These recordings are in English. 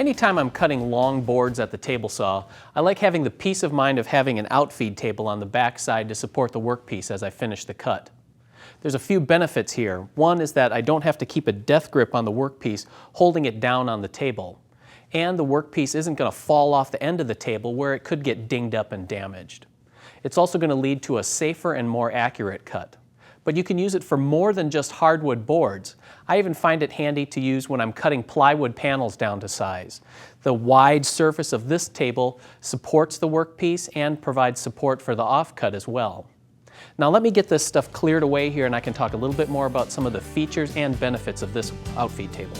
Anytime I'm cutting long boards at the table saw, I like having the peace of mind of having an outfeed table on the back side to support the workpiece as I finish the cut. There's a few benefits here. One is that I don't have to keep a death grip on the workpiece holding it down on the table. And the workpiece isn't going to fall off the end of the table where it could get dinged up and damaged. It's also going to lead to a safer and more accurate cut. But you can use it for more than just hardwood boards. I even find it handy to use when I'm cutting plywood panels down to size. The wide surface of this table supports the workpiece and provides support for the offcut as well. Now let me get this stuff cleared away here and I can talk a little bit more about some of the features and benefits of this outfeed table.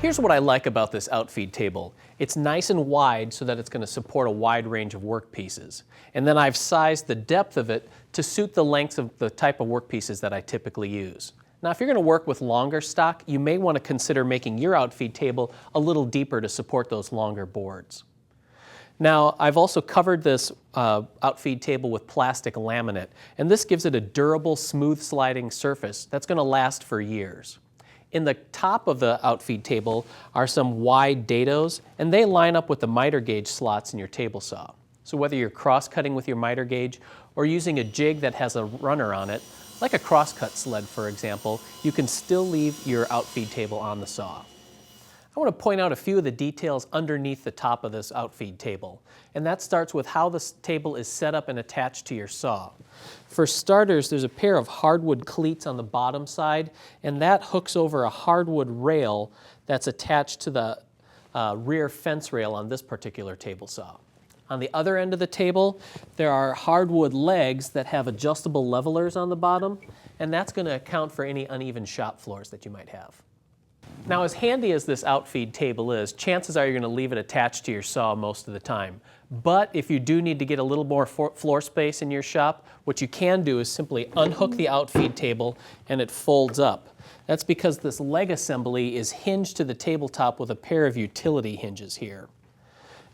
Here's what I like about this outfeed table. It's nice and wide so that it's going to support a wide range of work pieces. And then I've sized the depth of it to suit the lengths of the type of work pieces that I typically use. Now if you're going to work with longer stock, you may want to consider making your outfeed table a little deeper to support those longer boards. Now I've also covered this outfeed table with plastic laminate, and this gives it a durable, smooth sliding surface that's going to last for years. In the top of the outfeed table are some wide dados, and they line up with the miter gauge slots in your table saw. So whether you're cross-cutting with your miter gauge or using a jig that has a runner on it, like a cross-cut sled for example, you can still leave your outfeed table on the saw. I want to point out a few of the details underneath the top of this outfeed table, and that starts with how this table is set up and attached to your saw. For starters, there's a pair of hardwood cleats on the bottom side, and that hooks over a hardwood rail that's attached to the rear fence rail on this particular table saw. On the other end of the table, there are hardwood legs that have adjustable levelers on the bottom, and that's going to account for any uneven shop floors that you might have. Now, as handy as this outfeed table is, chances are you're going to leave it attached to your saw most of the time. But if you do need to get a little more floor space in your shop, what you can do is simply unhook the outfeed table and it folds up. That's because this leg assembly is hinged to the tabletop with a pair of utility hinges here.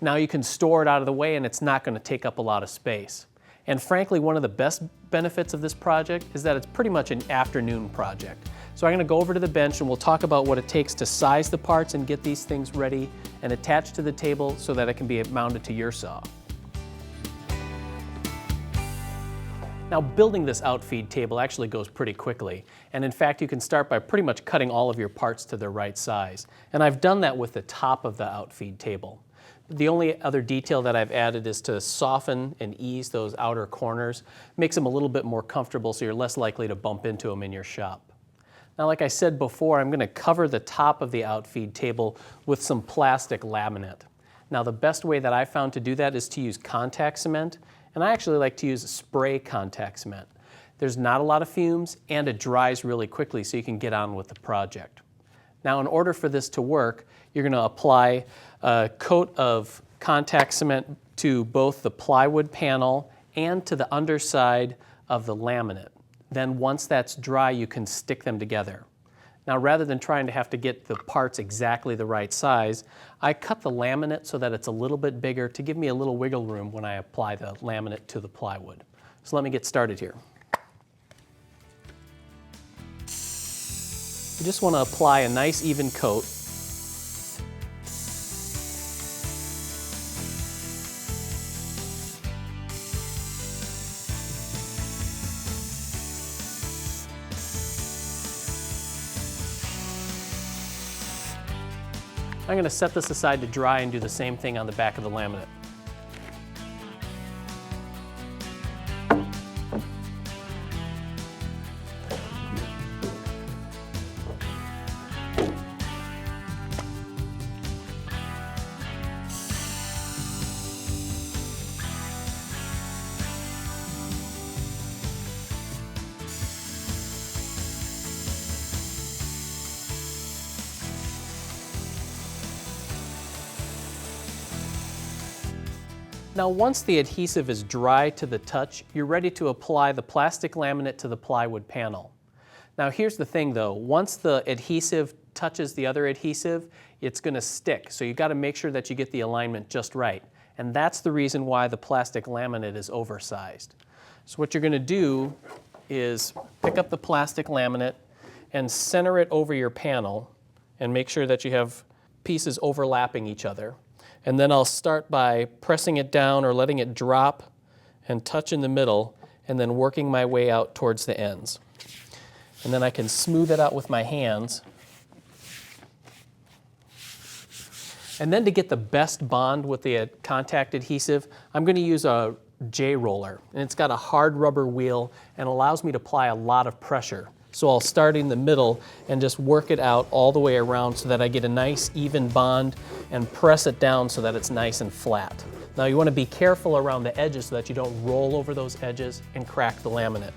Now you can store it out of the way and it's not going to take up a lot of space. And frankly, one of the best benefits of this project is that it's pretty much an afternoon project. So I'm going to go over to the bench and we'll talk about what it takes to size the parts and get these things ready and attached to the table so that it can be mounted to your saw. Now building this outfeed table actually goes pretty quickly, and in fact you can start by pretty much cutting all of your parts to the right size. And I've done that with the top of the outfeed table. The only other detail that I've added is to soften and ease those outer corners, makes them a little bit more comfortable so you're less likely to bump into them in your shop. Now, like I said before, I'm going to cover the top of the outfeed table with some plastic laminate. Now, the best way that I found to do that is to use contact cement, and I actually like to use spray contact cement. There's not a lot of fumes, and it dries really quickly so you can get on with the project. Now, in order for this to work, you're going to apply a coat of contact cement to both the plywood panel and to the underside of the laminate. Then once that's dry, you can stick them together. Now, rather than trying to have to get the parts exactly the right size, I cut the laminate so that it's a little bit bigger to give me a little wiggle room when I apply the laminate to the plywood. So let me get started here. You just want to apply a nice even coat. I'm going to set this aside to dry and do the same thing on the back of the laminate. Now once the adhesive is dry to the touch, you're ready to apply the plastic laminate to the plywood panel. Now here's the thing though, once the adhesive touches the other adhesive, it's going to stick. So you've got to make sure that you get the alignment just right. And that's the reason why the plastic laminate is oversized. So what you're going to do is pick up the plastic laminate and center it over your panel and make sure that you have pieces overlapping each other. And then I'll start by pressing it down or letting it drop and touch in the middle, and then working my way out towards the ends. And then I can smooth it out with my hands. And then to get the best bond with the contact adhesive, I'm going to use a J roller. And it's got a hard rubber wheel and allows me to apply a lot of pressure. So I'll start in the middle and just work it out all the way around so that I get a nice even bond and press it down so that it's nice and flat. Now you want to be careful around the edges so that you don't roll over those edges and crack the laminate.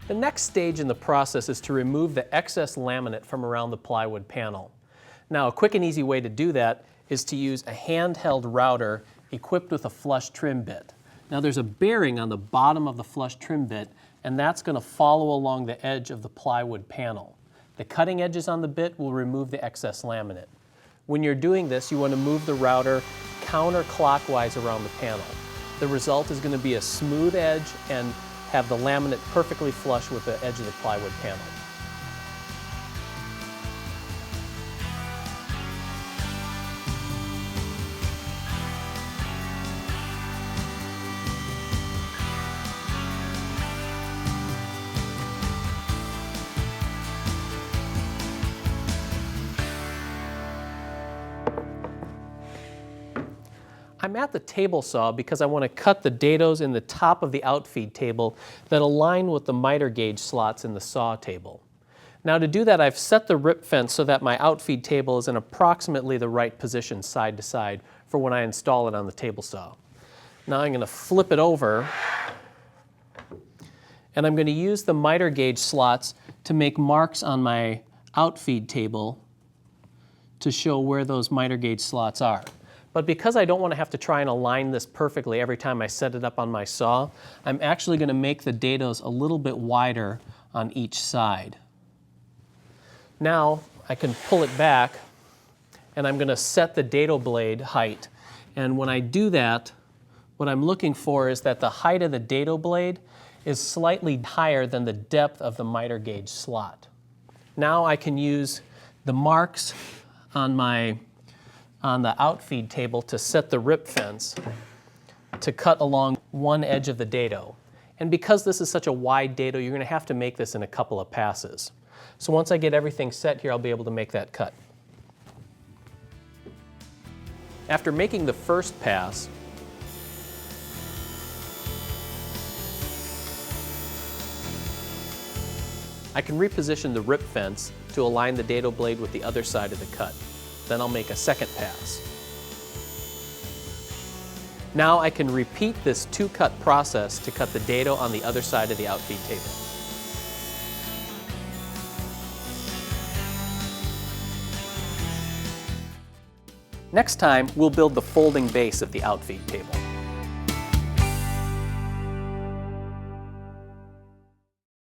The next stage in the process is to remove the excess laminate from around the plywood panel. Now, a quick and easy way to do that is to use a handheld router equipped with a flush trim bit. Now, there's a bearing on the bottom of the flush trim bit, and that's going to follow along the edge of the plywood panel. The cutting edges on the bit will remove the excess laminate. When you're doing this, you want to move the router counterclockwise around the panel. The result is going to be a smooth edge and have the laminate perfectly flush with the edge of the plywood panel. I'm at the table saw because I want to cut the dados in the top of the outfeed table that align with the miter gauge slots in the saw table. Now to do that, I've set the rip fence so that my outfeed table is in approximately the right position side to side for when I install it on the table saw. Now I'm going to flip it over, and I'm going to use the miter gauge slots to make marks on my outfeed table to show where those miter gauge slots are. But because I don't want to have to try and align this perfectly every time I set it up on my saw, I'm actually going to make the dados a little bit wider on each side. Now I can pull it back, and I'm going to set the dado blade height. And when I do that, what I'm looking for is that the height of the dado blade is slightly higher than the depth of the miter gauge slot. Now I can use the marks on the outfeed table to set the rip fence to cut along one edge of the dado. And because this is such a wide dado, you're going to have to make this in a couple of passes. So once I get everything set here, I'll be able to make that cut. After making the first pass, I can reposition the rip fence to align the dado blade with the other side of the cut. Then I'll make a second pass. Now I can repeat this two-cut process to cut the dado on the other side of the outfeed table. Next time, we'll build the folding base of the outfeed table.